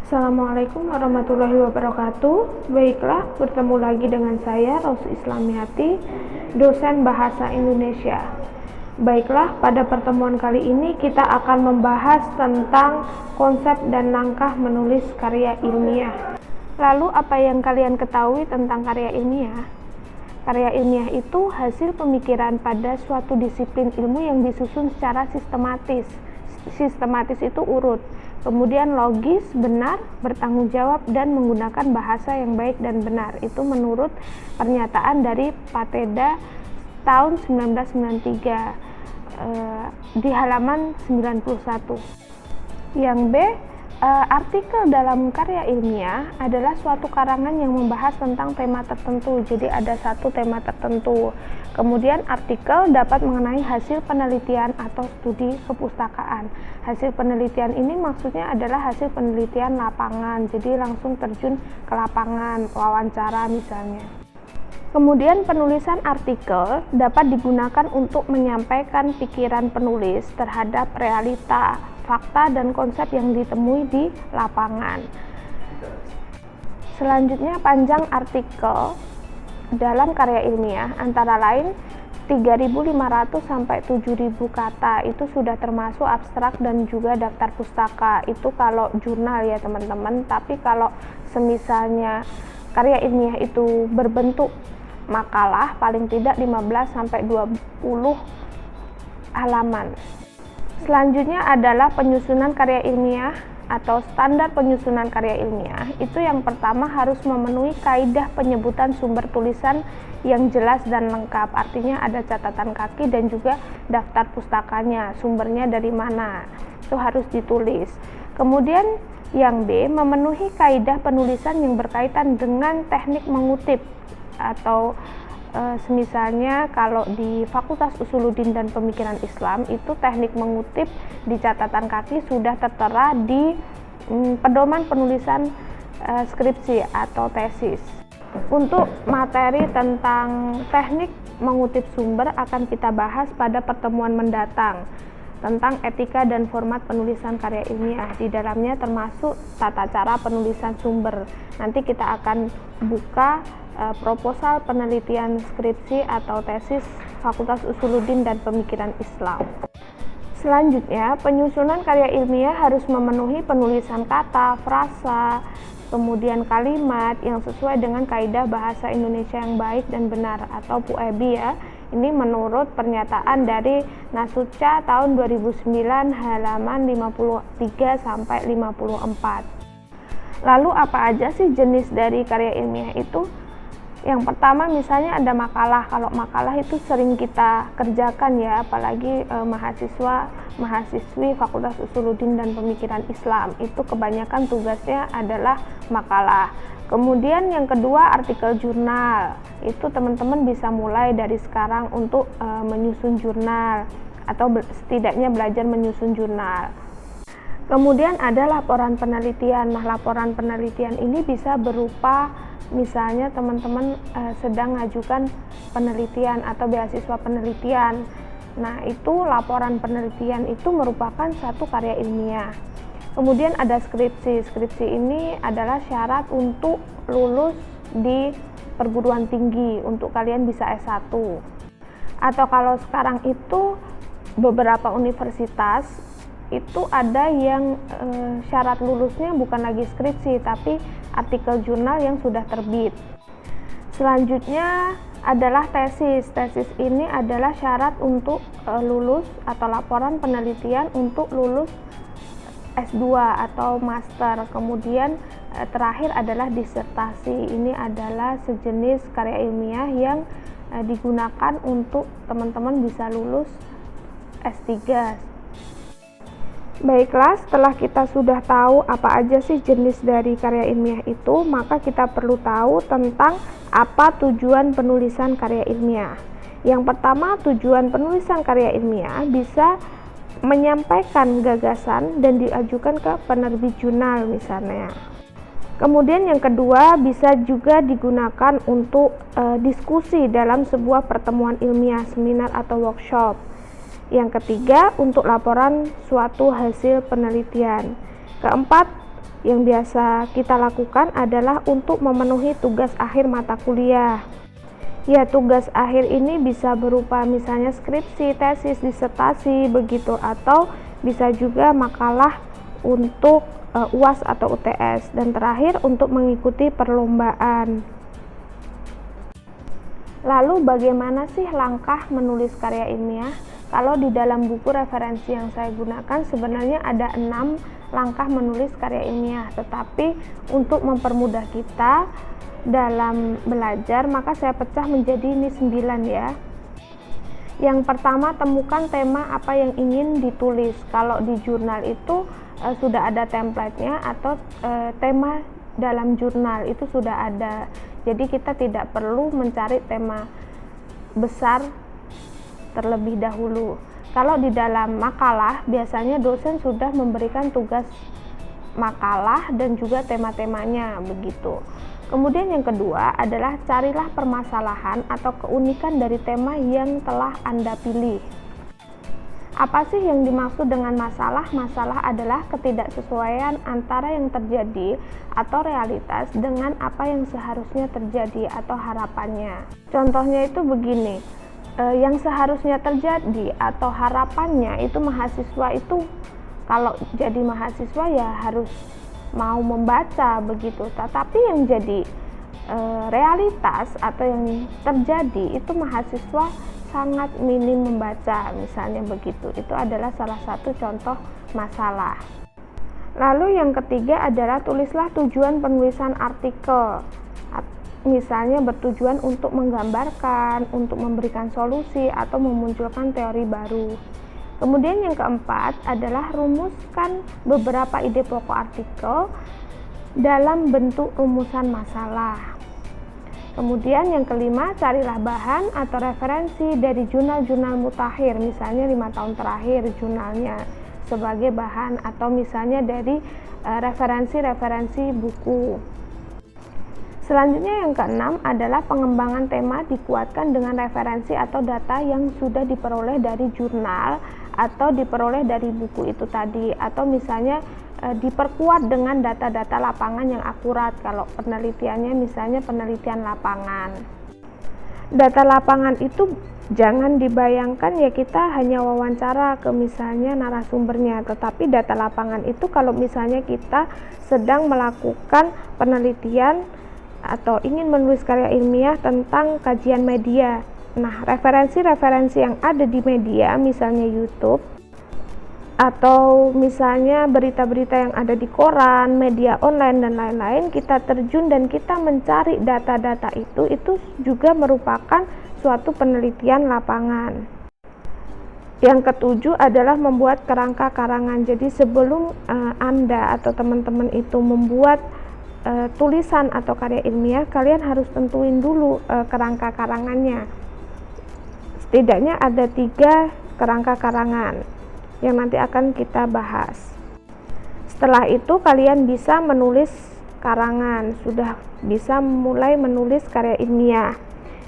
Assalamualaikum warahmatullahi wabarakatuh. Baiklah, bertemu lagi dengan saya Rosi Islamiati, dosen Bahasa Indonesia. Baiklah, pada pertemuan kali ini kita akan membahas tentang konsep dan langkah menulis karya ilmiah. Lalu apa yang kalian ketahui tentang karya ilmiah? Karya ilmiah itu hasil pemikiran pada suatu disiplin ilmu yang disusun secara sistematis. Sistematis itu urut, kemudian logis, benar, bertanggung jawab, dan menggunakan bahasa yang baik dan benar. Itu menurut pernyataan dari Pateda tahun 1993 di halaman 91. Yang B, artikel dalam karya ilmiah adalah suatu karangan yang membahas tentang tema tertentu. Jadi ada satu tema tertentu. Kemudian artikel dapat mengenai hasil penelitian atau studi kepustakaan. Hasil penelitian ini maksudnya adalah hasil penelitian lapangan. Jadi langsung terjun ke lapangan, wawancara misalnya. Kemudian penulisan artikel dapat digunakan untuk menyampaikan pikiran penulis terhadap realita, fakta, dan konsep yang ditemui di lapangan. Selanjutnya, panjang artikel dalam karya ilmiah antara lain 3.500 sampai 7.000 kata. Itu sudah termasuk abstrak dan juga daftar pustaka. Itu kalau jurnal ya teman-teman. Tapi kalau semisalnya karya ilmiah itu berbentuk makalah, paling tidak 15 sampai 20 halaman. Selanjutnya adalah penyusunan karya ilmiah atau standar penyusunan karya ilmiah. Itu yang pertama harus memenuhi kaidah penyebutan sumber tulisan yang jelas dan lengkap. Artinya ada catatan kaki dan juga daftar pustakanya, sumbernya dari mana. Itu harus ditulis. Kemudian yang B, memenuhi kaidah penulisan yang berkaitan dengan teknik mengutip atau semisalnya kalau di Fakultas Usuluddin dan Pemikiran Islam itu teknik mengutip di catatan kaki sudah tertera di pedoman penulisan skripsi atau tesis. Untuk materi tentang teknik mengutip sumber akan kita bahas pada pertemuan mendatang tentang etika dan format penulisan karya ilmiah. Di dalamnya termasuk tata cara penulisan sumber. Nanti kita akan buka proposal penelitian skripsi atau tesis Fakultas Usuluddin dan Pemikiran Islam. Selanjutnya, penyusunan karya ilmiah harus memenuhi penulisan kata, frasa, kemudian kalimat yang sesuai dengan kaidah bahasa Indonesia yang baik dan benar atau PUEBI ya. Ini menurut pernyataan dari Nasuca tahun 2009 halaman 53 sampai 54. Lalu apa aja sih jenis dari karya ilmiah itu? Yang pertama misalnya ada makalah. Kalau makalah itu sering kita kerjakan ya, apalagi mahasiswi Fakultas Usuluddin dan Pemikiran Islam. Itu kebanyakan tugasnya adalah makalah. Kemudian yang kedua artikel jurnal. Itu teman-teman bisa mulai dari sekarang untuk menyusun jurnal atau setidaknya belajar menyusun jurnal. Kemudian ada laporan penelitian. Nah, laporan penelitian ini bisa berupa misalnya teman-teman sedang mengajukan penelitian atau beasiswa penelitian. Nah, itu laporan penelitian itu merupakan satu karya ilmiah. Kemudian ada skripsi. Skripsi ini adalah syarat untuk lulus di perguruan tinggi untuk kalian bisa S1. Atau kalau sekarang itu beberapa universitas itu ada yang syarat lulusnya bukan lagi skripsi tapi artikel jurnal yang sudah terbit. Selanjutnya adalah tesis. Tesis ini adalah syarat untuk lulus atau laporan penelitian untuk lulus S2 atau master. Kemudian terakhir adalah disertasi. Ini adalah sejenis karya ilmiah yang digunakan untuk teman-teman bisa lulus S3. Baiklah, setelah kita sudah tahu apa aja sih jenis dari karya ilmiah itu, maka kita perlu tahu tentang apa tujuan penulisan karya ilmiah. Yang pertama, tujuan penulisan karya ilmiah bisa menyampaikan gagasan dan diajukan ke penerbit jurnal misalnya. Kemudian yang kedua, bisa juga digunakan untuk diskusi dalam sebuah pertemuan ilmiah, seminar atau workshop. Yang ketiga, untuk laporan suatu hasil penelitian. Keempat, yang biasa kita lakukan adalah untuk memenuhi tugas akhir mata kuliah. Ya, tugas akhir ini bisa berupa misalnya skripsi, tesis, disertasi begitu, atau bisa juga makalah untuk UAS atau UTS, dan terakhir untuk mengikuti perlombaan. Lalu bagaimana sih langkah menulis karya ilmiah? Kalau di dalam buku referensi yang saya gunakan sebenarnya ada 6 langkah menulis karya ilmiah, tetapi untuk mempermudah kita dalam belajar maka saya pecah menjadi ini 9 ya. Yang pertama, temukan tema apa yang ingin ditulis. Kalau di jurnal itu sudah ada template-nya, atau tema dalam jurnal itu sudah ada. Jadi kita tidak perlu mencari tema besar terlebih dahulu. Kalau di dalam makalah biasanya dosen sudah memberikan tugas makalah dan juga tema-temanya begitu. Kemudian yang kedua adalah carilah permasalahan atau keunikan dari tema yang telah Anda pilih. Apa sih yang dimaksud dengan masalah? Masalah adalah ketidaksesuaian antara yang terjadi atau realitas dengan apa yang seharusnya terjadi atau harapannya. Contohnya itu begini, yang seharusnya terjadi atau harapannya itu mahasiswa itu kalau jadi mahasiswa ya harus mau membaca begitu, tetapi yang jadi realitas atau yang terjadi itu mahasiswa sangat minim membaca, misalnya begitu. Itu adalah salah satu contoh masalah. Lalu yang ketiga adalah tulislah tujuan penulisan artikel. Misalnya bertujuan untuk menggambarkan, untuk memberikan solusi, atau memunculkan teori baru. Kemudian yang keempat adalah rumuskan beberapa ide pokok artikel dalam bentuk rumusan masalah. Kemudian yang kelima, carilah bahan atau referensi dari jurnal-jurnal mutakhir, misalnya 5 tahun terakhir jurnalnya sebagai bahan, atau misalnya dari referensi-referensi buku. Selanjutnya yang keenam adalah pengembangan tema dikuatkan dengan referensi atau data yang sudah diperoleh dari jurnal atau diperoleh dari buku itu tadi, atau misalnya diperkuat dengan data-data lapangan yang akurat kalau penelitiannya misalnya penelitian lapangan. Data lapangan itu jangan dibayangkan ya kita hanya wawancara ke misalnya narasumbernya, tetapi data lapangan itu kalau misalnya kita sedang melakukan penelitian atau ingin menulis karya ilmiah tentang kajian media. Nah, referensi-referensi yang ada di media, misalnya YouTube, atau misalnya berita-berita yang ada di koran, media online, dan lain-lain, kita terjun dan kita mencari data-data itu juga merupakan suatu penelitian lapangan. Yang ketujuh adalah membuat kerangka karangan. Jadi sebelum Anda atau teman-teman itu membuat tulisan atau karya ilmiah, kalian harus tentuin dulu kerangka karangannya. Setidaknya ada 3 kerangka karangan yang nanti akan kita bahas. Setelah itu kalian bisa menulis karangan, sudah bisa mulai menulis karya ilmiah.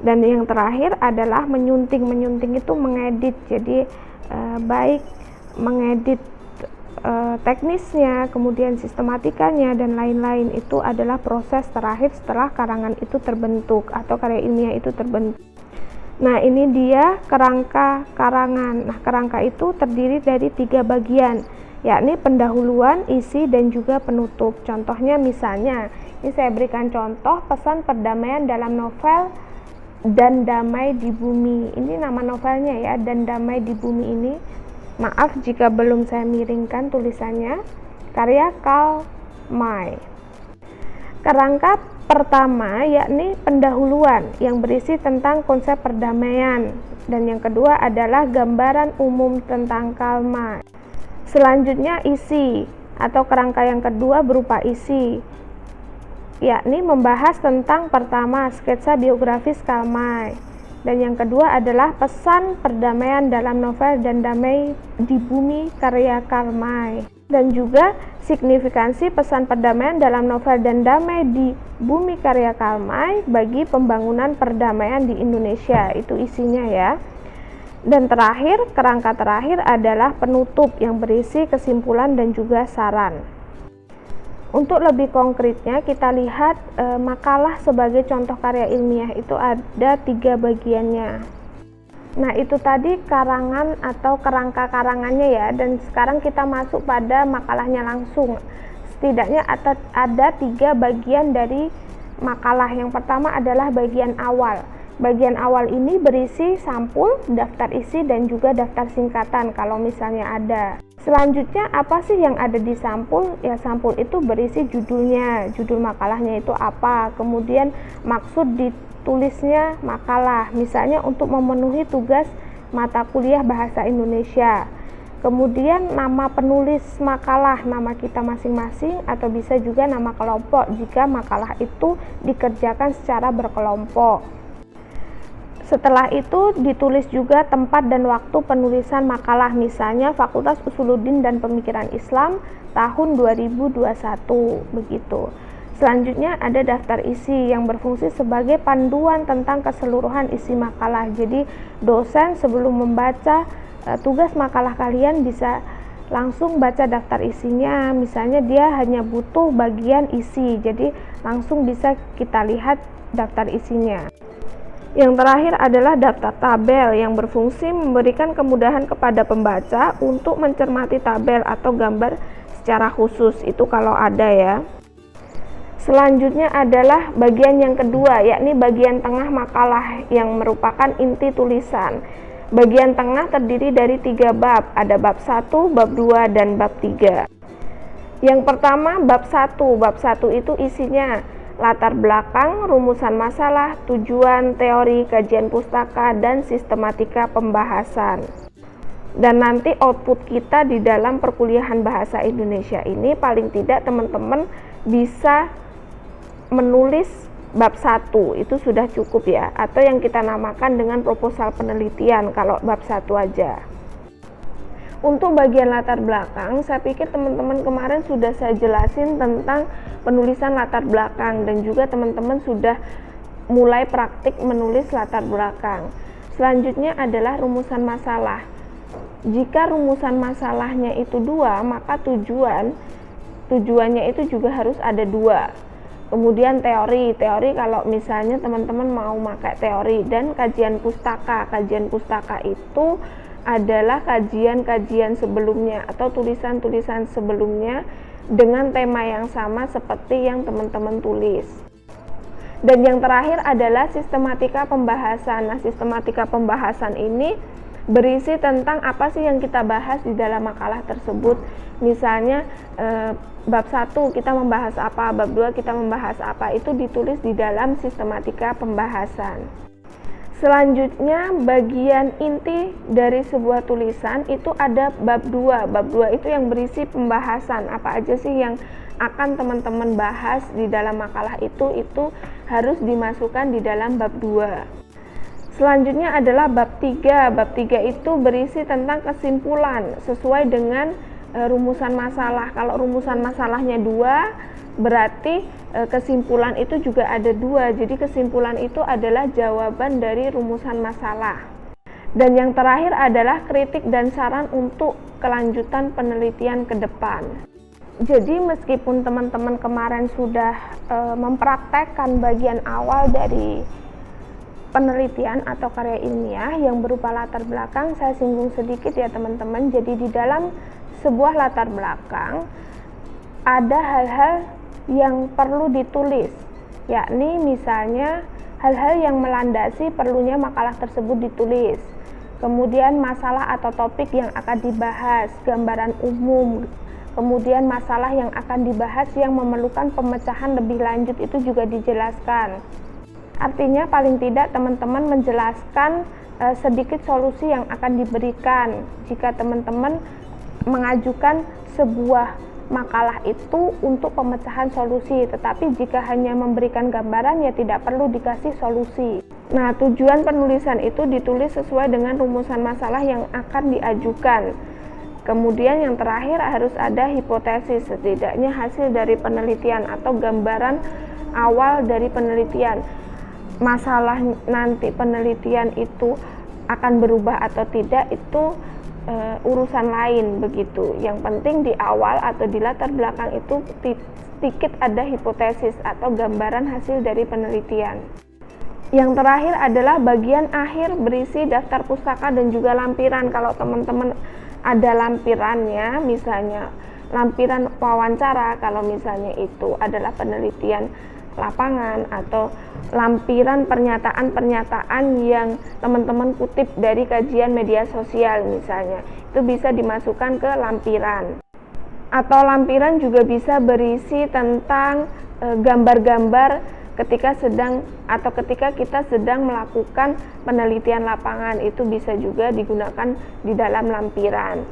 Dan yang terakhir adalah menyunting. Menyunting itu mengedit, jadi baik mengedit teknisnya, kemudian sistematikanya, dan lain-lain. Itu adalah proses terakhir setelah karangan itu terbentuk atau karya ilmiah itu terbentuk. Nah, ini dia kerangka karangan. Nah, kerangka itu terdiri dari 3 bagian, yakni pendahuluan, isi, dan juga penutup. Contohnya misalnya, ini saya berikan contoh pesan perdamaian dalam novel Dan Damai di Bumi. Ini nama novelnya ya, Dan Damai di Bumi ini. Maaf jika belum saya miringkan tulisannya. Karya Karl May. Kerangka pertama yakni pendahuluan yang berisi tentang konsep perdamaian, dan yang kedua adalah gambaran umum tentang Karl May. Selanjutnya isi atau kerangka yang kedua berupa isi, yakni membahas tentang pertama sketsa biografis Karl May, dan yang kedua adalah pesan perdamaian dalam novel Dan Damai di Bumi karya Karl May, dan juga signifikansi pesan perdamaian dalam novel Dan Damai di Bumi karya Karl May bagi pembangunan perdamaian di Indonesia. Itu isinya ya. Dan terakhir, kerangka terakhir adalah penutup yang berisi kesimpulan dan juga saran. Untuk lebih konkretnya kita lihat makalah sebagai contoh karya ilmiah itu ada 3 bagiannya. Nah itu tadi karangan atau kerangka karangannya ya, dan sekarang kita masuk pada makalahnya langsung. Setidaknya ada 3 bagian dari makalah. Yang pertama adalah bagian awal. Bagian awal ini berisi sampul, daftar isi, dan juga daftar singkatan kalau misalnya ada. Selanjutnya apa sih yang ada di sampul? Ya sampul itu berisi judulnya, judul makalahnya itu apa, kemudian maksud ditulisnya makalah, misalnya untuk memenuhi tugas mata kuliah bahasa Indonesia. Kemudian nama penulis makalah, nama kita masing-masing, atau bisa juga nama kelompok jika makalah itu dikerjakan secara berkelompok. Setelah itu ditulis juga tempat dan waktu penulisan makalah, misalnya Fakultas Usuluddin dan Pemikiran Islam tahun 2021 begitu. Selanjutnya ada daftar isi yang berfungsi sebagai panduan tentang keseluruhan isi makalah. Jadi dosen sebelum membaca tugas makalah kalian bisa langsung baca daftar isinya, misalnya dia hanya butuh bagian isi, jadi langsung bisa kita lihat daftar isinya. Yang terakhir adalah daftar tabel yang berfungsi memberikan kemudahan kepada pembaca untuk mencermati tabel atau gambar secara khusus, itu kalau ada ya. Selanjutnya adalah bagian yang kedua, yakni bagian tengah makalah yang merupakan inti tulisan. Bagian tengah terdiri dari 3 bab, ada bab 1, bab 2, dan bab 3. Yang pertama bab 1. Bab 1 itu isinya latar belakang, rumusan masalah, tujuan, teori, kajian pustaka, dan sistematika pembahasan. Dan nanti output kita di dalam perkuliahan bahasa Indonesia ini paling tidak teman-teman bisa menulis bab 1, itu sudah cukup ya, atau yang kita namakan dengan proposal penelitian kalau bab 1 aja. Untuk bagian latar belakang, saya pikir teman-teman kemarin sudah saya jelasin tentang penulisan latar belakang, dan juga teman-teman sudah mulai praktik menulis latar belakang. Selanjutnya adalah rumusan masalah. Jika rumusan masalahnya itu 2, maka tujuannya itu juga harus ada 2. Kemudian teori kalau misalnya teman-teman mau pakai teori, dan kajian pustaka. Kajian pustaka itu adalah kajian-kajian sebelumnya atau tulisan-tulisan sebelumnya dengan tema yang sama seperti yang teman-teman tulis. Dan yang terakhir adalah sistematika pembahasan. Nah, sistematika pembahasan ini berisi tentang apa sih yang kita bahas di dalam makalah tersebut. Misalnya bab 1 kita membahas apa, bab 2 kita membahas apa, itu ditulis di dalam sistematika pembahasan. Selanjutnya bagian inti dari sebuah tulisan itu ada bab 2. Bab 2 itu yang berisi pembahasan, apa aja sih yang akan teman-teman bahas di dalam makalah itu harus dimasukkan di dalam bab 2. Selanjutnya adalah bab 3. Bab 3 itu berisi tentang kesimpulan sesuai dengan rumusan masalah. Kalau rumusan masalahnya 2, berarti kesimpulan itu juga ada 2. Jadi kesimpulan itu adalah jawaban dari rumusan masalah. Dan yang terakhir adalah kritik dan saran untuk kelanjutan penelitian ke depan. Jadi meskipun teman-teman kemarin sudah mempraktekkan bagian awal dari penelitian atau karya ilmiah yang berupa latar belakang, saya singgung sedikit ya teman-teman. Jadi di dalam sebuah latar belakang ada hal-hal yang perlu ditulis, yakni misalnya hal-hal yang melandasi perlunya makalah tersebut ditulis. Kemudian masalah atau topik yang akan dibahas, gambaran umum. Kemudian masalah yang akan dibahas yang memerlukan pemecahan lebih lanjut itu juga dijelaskan. Artinya paling tidak teman-teman menjelaskan sedikit solusi yang akan diberikan jika teman-teman mengajukan sebuah makalah itu untuk pemecahan solusi. Tetapi jika hanya memberikan gambaran ya tidak perlu dikasih solusi. Nah, tujuan penulisan itu ditulis sesuai dengan rumusan masalah yang akan diajukan. Kemudian yang terakhir harus ada hipotesis, setidaknya hasil dari penelitian atau gambaran awal dari penelitian. Masalah nanti penelitian itu akan berubah atau tidak itu urusan lain begitu. Yang penting di awal atau di latar belakang itu sedikit ada hipotesis atau gambaran hasil dari penelitian. Yang terakhir adalah bagian akhir berisi daftar pustaka dan juga lampiran. Kalau teman-teman ada lampirannya, misalnya lampiran wawancara, kalau misalnya itu adalah penelitian lapangan, atau lampiran pernyataan-pernyataan yang teman-teman kutip dari kajian media sosial misalnya, itu bisa dimasukkan ke lampiran. Atau lampiran juga bisa berisi tentang gambar-gambar ketika kita sedang melakukan penelitian lapangan, itu bisa juga digunakan di dalam lampiran.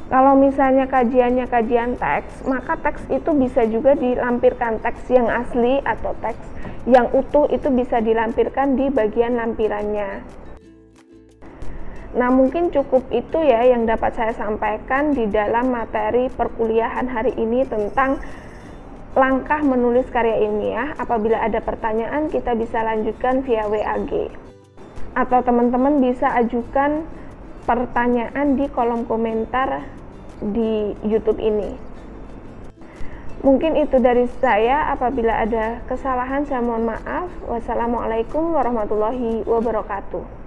Kalau misalnya kajiannya kajian teks, maka teks itu bisa juga dilampirkan, teks yang asli atau teks yang utuh itu bisa dilampirkan di bagian lampirannya. Nah, mungkin cukup itu ya yang dapat saya sampaikan di dalam materi perkuliahan hari ini tentang langkah menulis karya ilmiah. Apabila ada pertanyaan, kita bisa lanjutkan via WAG. Atau teman-teman bisa ajukan pertanyaan di kolom komentar di YouTube ini. Mungkin itu dari saya. Apabila ada kesalahan, saya mohon maaf. Wassalamualaikum warahmatullahi wabarakatuh.